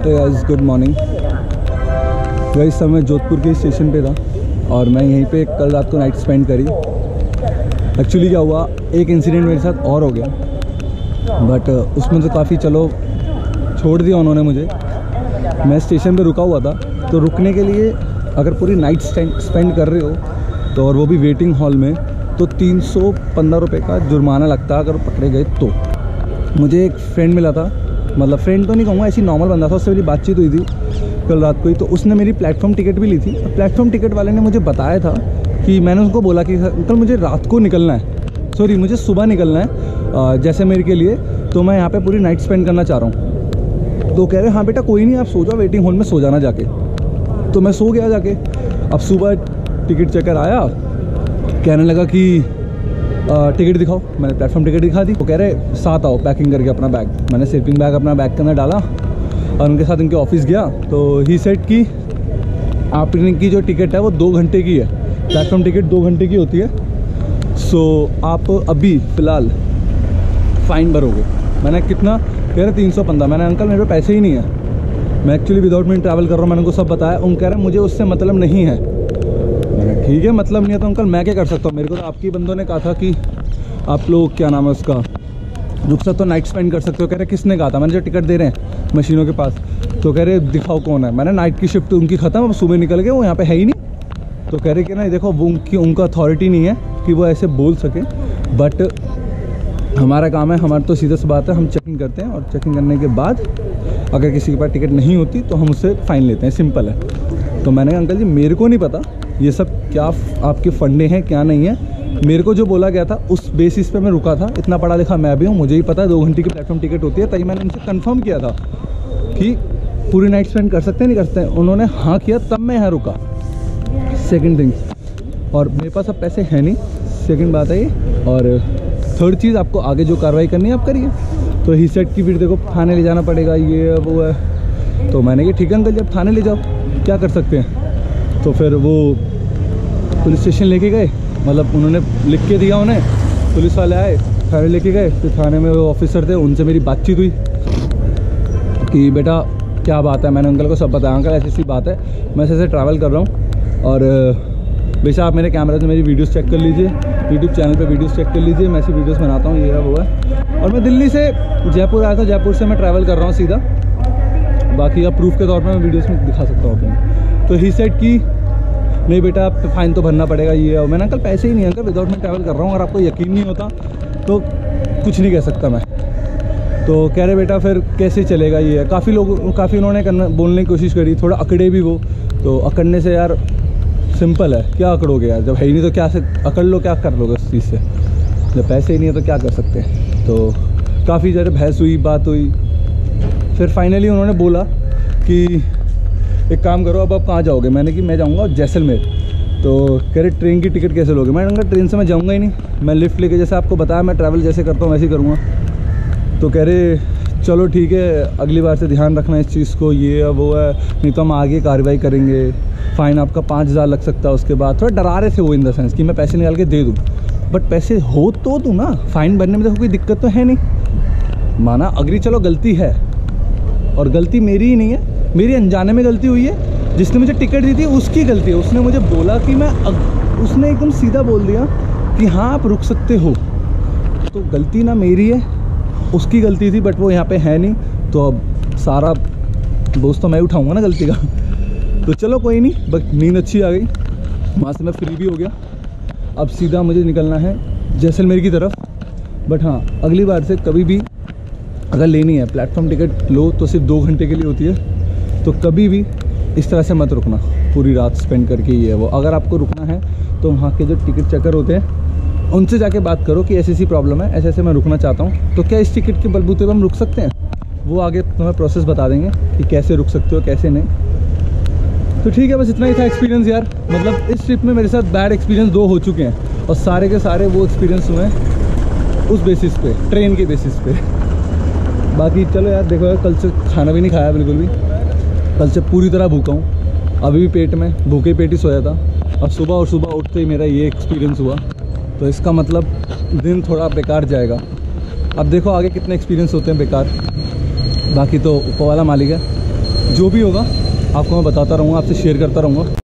Guys, good morning guys. सब मैं जोधपुर के स्टेशन पे था और मैं यहीं पे कल रात को नाइट स्पेंड करी। एक्चुअली क्या हुआ, एक इंसिडेंट मेरे साथ और हो गया, बट उसमें तो काफ़ी चलो छोड़ दिया उन्होंने मुझे। मैं स्टेशन पे रुका हुआ था, तो रुकने के लिए अगर पूरी नाइट स्पेंड कर रहे हो तो, और वो भी वेटिंग हॉल में, तो 315 रुपये का जुर्माना लगता है अगर पकड़े गए तो। मुझे एक फ्रेंड मिला था, मतलब फ्रेंड तो नहीं कहूँगा, ऐसी नॉर्मल बंदा था, उससे मेरी बातचीत हुई थी कल रात को ही। तो उसने मेरी प्लेटफॉर्म टिकट भी ली थी। प्लेटफॉर्म टिकट वाले ने मुझे बताया था कि, मैंने उसको बोला कि अंकल मुझे रात को निकलना है, सॉरी मुझे सुबह निकलना है जैसे मेरे के लिए, तो मैं यहाँ पे पूरी नाइट स्पेंड करना चाह रहा हूँ। तो कह रहे हाँ बेटा कोई नहीं, आप सो जाओ, वेटिंग हॉल में सो जाना जाके। तो मैं सो गया जाके। अब सुबह टिकट चेकर आया, कहने लगा कि टिकट दिखाओ। मैंने प्लेटफॉर्म टिकट दिखा दी। वो कह रहे साथ आओ पैकिंग करके अपना बैग। मैंने स्लीपिंग बैग अपना बैग के अंदर डाला और उनके साथ उनके ऑफिस गया। तो ही सेड कि आपकी जो टिकट है वो 2 घंटे की है, प्लेटफॉर्म टिकट 2 घंटे की होती है, सो आप अभी फ़िलहाल फ़ाइन भरोगे। मैंने कितना, कह रहे 315। मैंने अंकल मेरे पे पैसे ही नहीं है, मैं एक्चुअली विदाउट मनी ट्रैवल कर रहा हूँ। मैंने उनको सब बताया। उन कह रहे मुझे उससे मतलब नहीं है। मैंने ठीक है मतलब नहीं है तो अंकल मैं क्या कर सकता हूँ, मेरे को तो आपकी बंदों ने कहा था कि आप लोग क्या नाम है उसका रुक सकते हो, नाइट स्पेंड कर सकते हो। कह रहे किसने कहा था, मैंने जो टिकट दे रहे हैं मशीनों के पास। तो कह रहे दिखाओ कौन है। मैंने नाइट की शिफ्ट उनकी ख़त्म, अब सुबह निकल गए, वो यहाँ पे है ही नहीं। तो कह रहे कि नहीं देखो वो उनका अथॉरिटी नहीं है कि वो ऐसे बोल सके, बट हमारा काम है, हमारा तो सीधा सी बात है, हम चेकिंग करते हैं और चेकिंग करने के बाद अगर किसी के पास टिकट नहीं होती तो हम उससे फ़ाइन लेते हैं, सिंपल है। तो मैंने कहा अंकल जी मेरे को नहीं पता ये सब क्या आपके फंडे हैं क्या नहीं है, मेरे को जो बोला गया था उस बेसिस पे मैं रुका था। इतना पढ़ा लिखा मैं भी हूँ, मुझे ही पता है 2 घंटे की प्लेटफॉर्म टिकट होती है। तभी मैंने उनसे कंफर्म किया था कि पूरी नाइट स्पेंड कर सकते हैं नहीं कर सकते हैं। उन्होंने हाँ किया, तब मैं यहाँ रुका। सेकंड थिंग, और मेरे पास अब पैसे हैं नहीं, सेकंड बात है ये। और थर्ड चीज़, आपको आगे जो कार्रवाई करनी है आप करिए। तो ही सेट की फिर देखो थाने ले जाना पड़ेगा, ये वो है। तो मैंने कहा ठीक है अंकल जब थाने ले जाओ, क्या कर सकते हैं। तो फिर वो पुलिस स्टेशन लेके गए, मतलब उन्होंने लिख के दिया, उन्हें पुलिस वाले आए, थाने लेके गए। फिर थाने में वो ऑफिसर थे, उनसे मेरी बातचीत हुई कि बेटा क्या बात है। मैंने अंकल को सब बताया, अंकल ऐसी बात है, मैं ऐसे ट्रैवल कर रहा हूँ और बेशक आप मेरे कैमरे से मेरी वीडियोस चेक कर लीजिए, यूट्यूब चैनल पे वीडियोस चेक कर लीजिए, मैं ऐसी वीडियोस बनाता हूँ, ये है वो है। और मैं दिल्ली से जयपुर आया था, जयपुर से मैं ट्रैवल कर रहा हूँ सीधा, बाकी आप प्रूफ के तौर पर मैं वीडियोस में दिखा सकता हूँ अपने। तो ही सेड कि नहीं बेटा आप फ़ाइन तो भरना पड़ेगा, ये है। मैंने अंकल पैसे ही नहीं है अंकल, विदाउट में ट्रैवल कर रहा हूँ, अगर आपको यकीन नहीं होता तो कुछ नहीं कह सकता मैं। तो कह रहे बेटा फिर कैसे चलेगा, ये है। काफ़ी उन्होंने बोलने की कोशिश करी, थोड़ा अकड़े भी वो। तो अकड़ने से यार सिंपल है, क्या अकड़ोगे यार, जब है ही नहीं तो क्या से अकड़ लो, क्या कर लोगे उस चीज़ से, जब पैसे ही नहीं है तो क्या कर सकते हैं। तो काफ़ी ज़्यादा बहस हुई, बात हुई। फिर फाइनली उन्होंने बोला कि एक काम करो, अब आप कहाँ जाओगे। मैंने कि मैं जाऊँगा जैसलमेर। तो कह रहे ट्रेन की टिकट कैसे लोगे। मैंने कहा ट्रेन से मैं जाऊँगा ही नहीं, मैं लिफ्ट लेके, जैसे आपको बताया मैं ट्रैवल जैसे करता हूँ वैसे ही करूँगा। तो कह रहे चलो ठीक है, अगली बार से ध्यान रखना इस चीज़ को, ये है वो है, नहीं तो हम आगे कार्रवाई करेंगे, फ़ाइन आपका 5000 लग सकता है। उसके बाद थोड़ा डरा रहे थे वो, इन द सेंस कि मैं पैसे निकाल के दे दूँ, बट पैसे हो तो दूँ ना, फ़ाइन भरने में देखो कोई दिक्कत तो है नहीं। माना अगली चलो गलती है, और गलती मेरी ही नहीं है, मेरी अनजाने में गलती हुई है। जिसने मुझे टिकट दी थी उसकी गलती है, उसने मुझे बोला कि उसने एकदम सीधा बोल दिया कि हाँ आप रुक सकते हो। तो गलती ना मेरी है, उसकी गलती थी, बट वो यहाँ पे है नहीं, तो अब सारा दोस्त तो मैं उठाऊँगा ना गलती का। तो चलो कोई नहीं, बस नींद अच्छी आ गई, वहाँ से मैं फ्री भी हो गया। अब सीधा मुझे निकलना है जैसलमेर की तरफ। बट हाँ, अगली बार से कभी भी अगर लेनी है प्लेटफॉर्म टिकट लो तो सिर्फ 2 घंटे के लिए होती है। तो कभी भी इस तरह से मत रुकना पूरी रात स्पेंड करके, ये है वो। अगर आपको रुकना है तो वहाँ के जो टिकट चेकर होते हैं उनसे जाके बात करो कि ऐसी ऐसी प्रॉब्लम है, ऐसे ऐसे मैं रुकना चाहता हूँ, तो क्या इस टिकट के बलबूते पर हम रुक सकते हैं। वो आगे तुम्हें प्रोसेस बता देंगे कि कैसे रुक सकते हो कैसे नहीं। तो ठीक है, बस इतना ही था एक्सपीरियंस यार। मतलब इस ट्रिप में मेरे साथ बैड एक्सपीरियंस 2 हो चुके हैं, और सारे के सारे वो एक्सपीरियंस हुए उस बेसिस पे, ट्रेन के बेसिस पे। बाकी चलो यार, देखो यार, कल से खाना भी नहीं खाया बिल्कुल भी, कल से पूरी तरह भूखा हूँ। अभी भी पेट में भूखे पेट ही सोया था, और सुबह उठते ही मेरा ये एक्सपीरियंस हुआ। तो इसका मतलब दिन थोड़ा बेकार जाएगा। अब देखो आगे कितने एक्सपीरियंस होते हैं बेकार, बाकी तो ऊपर वाला मालिक है। जो भी होगा आपको मैं बताता रहूँगा, आपसे शेयर करता रहूँगा।